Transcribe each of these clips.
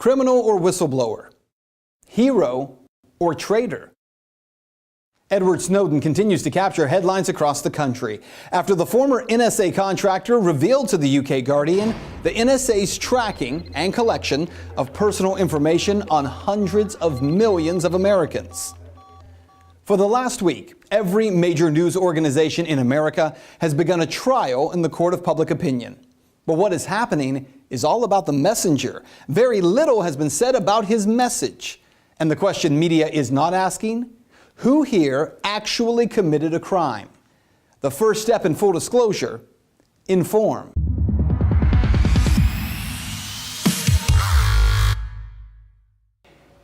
Criminal or whistleblower? Hero or traitor? Edward Snowden continues to capture headlines across the country after the former NSA contractor revealed to the UK Guardian the NSA's tracking and collection of personal information on hundreds of millions of Americans. For the last week, every major news organization in America has begun a trial in the court of public opinion. But what is happening is all about the messenger. Very little has been said about his message. And the question media is not asking: who here actually committed a crime? The first step in full disclosure: inform.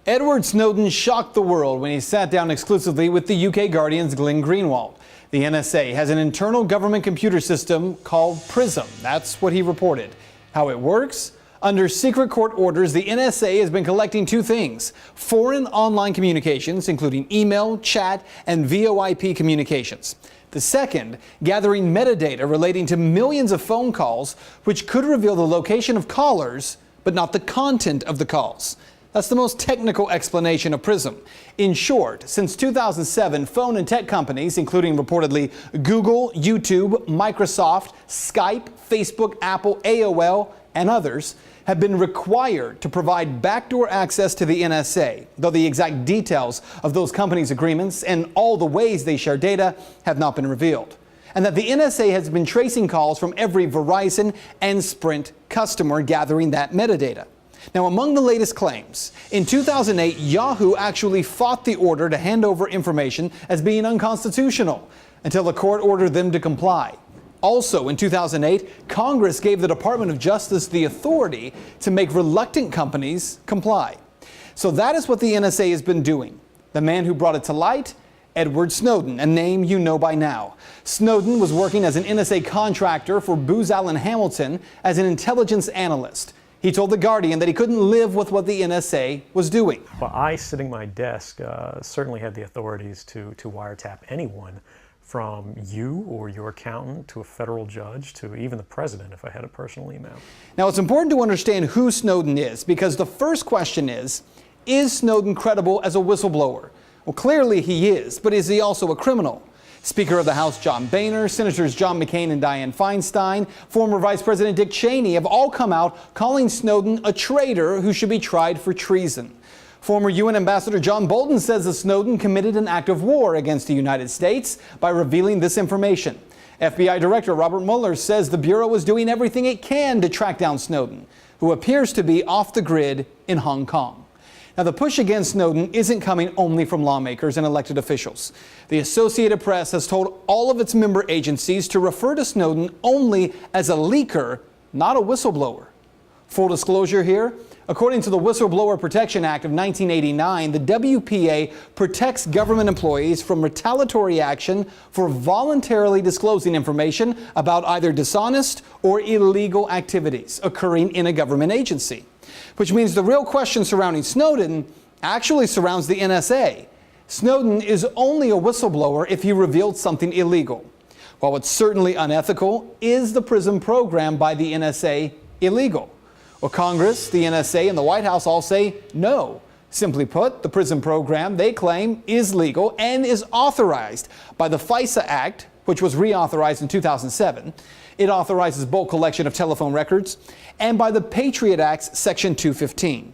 Edward Snowden shocked the world when he sat down exclusively with the UK Guardian's Glenn Greenwald. The NSA has an internal government computer system called PRISM. That's what he reported. How it works? Under secret court orders, the NSA has been collecting two things: foreign online communications, including email, chat, and VoIP communications. The second, gathering metadata relating to millions of phone calls, which could reveal the location of callers, but not the content of the calls. That's the most technical explanation of PRISM. In short, since 2007, phone and tech companies, including reportedly Google, YouTube, Microsoft, Skype, Facebook, Apple, AOL, and others, have been required to provide backdoor access to the NSA, though the exact details of those companies' agreements and all the ways they share data have not been revealed. And that the NSA has been tracing calls from every Verizon and Sprint customer, gathering that metadata. Now, among the latest claims, in 2008, Yahoo actually fought the order to hand over information as being unconstitutional, until the court ordered them to comply. Also, in 2008, Congress gave the Department of Justice the authority to make reluctant companies comply. So that is what the NSA has been doing. The man who brought it to light? Edward Snowden, a name you know by now. Snowden was working as an NSA contractor for Booz Allen Hamilton as an intelligence analyst. He told The Guardian that he couldn't live with what the NSA was doing. Well, I, sitting at my desk, certainly had the authorities to wiretap anyone, from you or your accountant to a federal judge to even the president if I had a personal email. Now, it's important to understand who Snowden is, because the first question is Snowden credible as a whistleblower? Well, clearly he is, but is he also a criminal? Speaker of the House John Boehner, Senators John McCain and Dianne Feinstein, former Vice President Dick Cheney have all come out calling Snowden a traitor who should be tried for treason. Former UN Ambassador John Bolton says that Snowden committed an act of war against the United States by revealing this information. FBI Director Robert Mueller says the Bureau is doing everything it can to track down Snowden, who appears to be off the grid in Hong Kong. Now, the push against Snowden isn't coming only from lawmakers and elected officials. The Associated Press has told all of its member agencies to refer to Snowden only as a leaker, not a whistleblower. Full disclosure here: according to the Whistleblower Protection Act of 1989, the WPA protects government employees from retaliatory action for voluntarily disclosing information about either dishonest or illegal activities occurring in a government agency. Which means the real question surrounding Snowden actually surrounds the NSA. Snowden is only a whistleblower if he revealed something illegal. While it's certainly unethical, is the PRISM program by the NSA illegal? Well, Congress, the NSA, and the White House all say no. Simply put, the PRISM program, they claim, is legal and is authorized by the FISA Act, which was reauthorized in 2007. It authorizes bulk collection of telephone records, and by the Patriot Act's Section 215.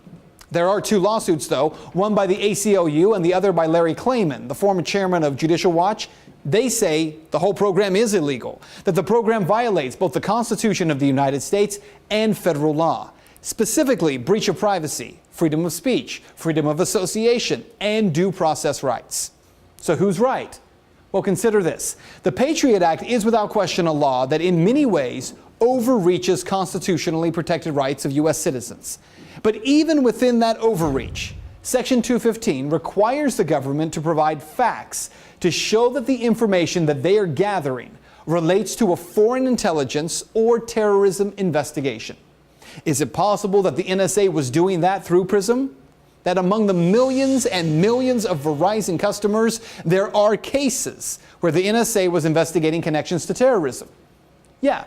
There are two lawsuits, though, one by the ACLU and the other by Larry Klayman, the former chairman of Judicial Watch. They say the whole program is illegal, that the program violates both the Constitution of the United States and federal law, specifically breach of privacy, freedom of speech, freedom of association, and due process rights. So who's right? Well, consider this. The Patriot Act is without question a law that in many ways overreaches constitutionally protected rights of U.S. citizens. But even within that overreach, Section 215 requires the government to provide facts to show that the information that they are gathering relates to a foreign intelligence or terrorism investigation. Is it possible that the NSA was doing that through PRISM? That among the millions and millions of Verizon customers, there are cases where the NSA was investigating connections to terrorism? Yeah,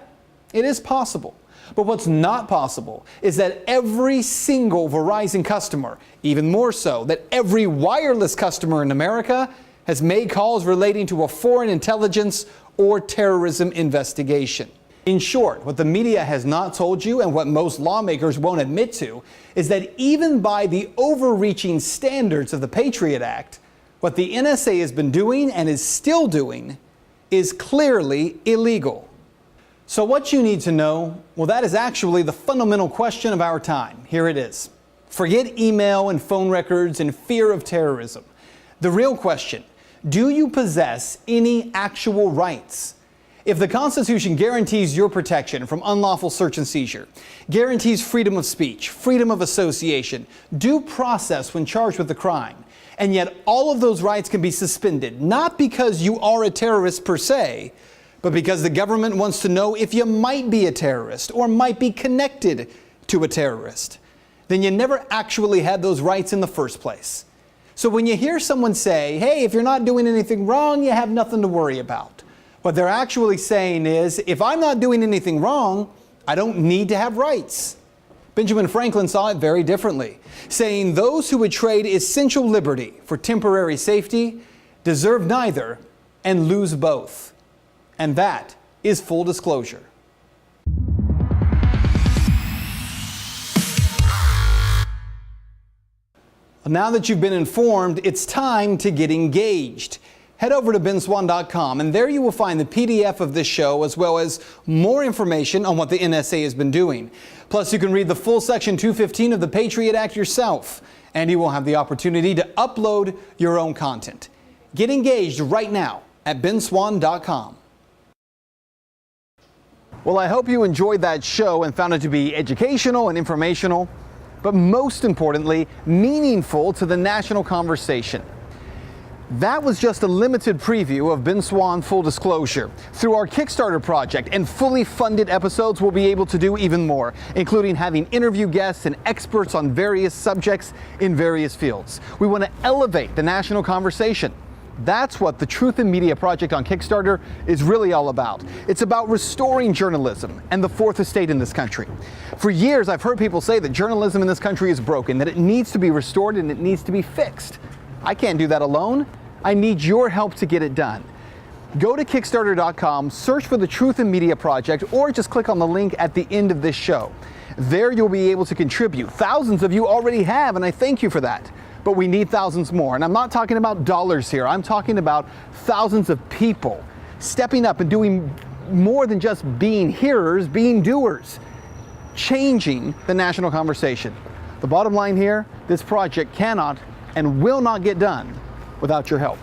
it is possible. But what's not possible is that every single Verizon customer, even more so, that every wireless customer in America has made calls relating to a foreign intelligence or terrorism investigation. In short, what the media has not told you and what most lawmakers won't admit to is that even by the overreaching standards of the Patriot Act, what the NSA has been doing and is still doing is clearly illegal. So what you need to know, well, that is actually the fundamental question of our time. Here it is. Forget email and phone records and fear of terrorism. The real question, do you possess any actual rights? If the Constitution guarantees your protection from unlawful search and seizure, guarantees freedom of speech, freedom of association, due process when charged with a crime, and yet all of those rights can be suspended, not because you are a terrorist per se, but because the government wants to know if you might be a terrorist or might be connected to a terrorist, then you never actually had those rights in the first place. So when you hear someone say, hey, if you're not doing anything wrong, you have nothing to worry about, what they're actually saying is, if I'm not doing anything wrong, I don't need to have rights. Benjamin Franklin saw it very differently, saying those who would trade essential liberty for temporary safety deserve neither and lose both. And that is full disclosure. Now that you've been informed, it's time to get engaged. Head over to benswan.com and there you will find the PDF of this show as well as more information on what the NSA has been doing. Plus you can read the full Section 215 of the Patriot Act yourself and you will have the opportunity to upload your own content. Get engaged right now at benswan.com. Well, I hope you enjoyed that show and found it to be educational and informational, but most importantly, meaningful to the national conversation. That was just a limited preview of Ben Swan Full Disclosure. Through our Kickstarter project and fully funded episodes, we'll be able to do even more, including having interview guests and experts on various subjects in various fields. We want to elevate the national conversation. That's what the Truth in Media project on Kickstarter is really all about. It's about restoring journalism and the fourth estate in this country. For years, I've heard people say that journalism in this country is broken, that it needs to be restored and it needs to be fixed. I can't do that alone. I need your help to get it done. Go to Kickstarter.com, search for the Truth in Media project, or just click on the link at the end of this show. There you'll be able to contribute. Thousands of you already have, and I thank you for that. But we need thousands more. And I'm not talking about dollars here. I'm talking about thousands of people stepping up and doing more than just being hearers, being doers, changing the national conversation. The bottom line here, this project cannot and will not get done without your help.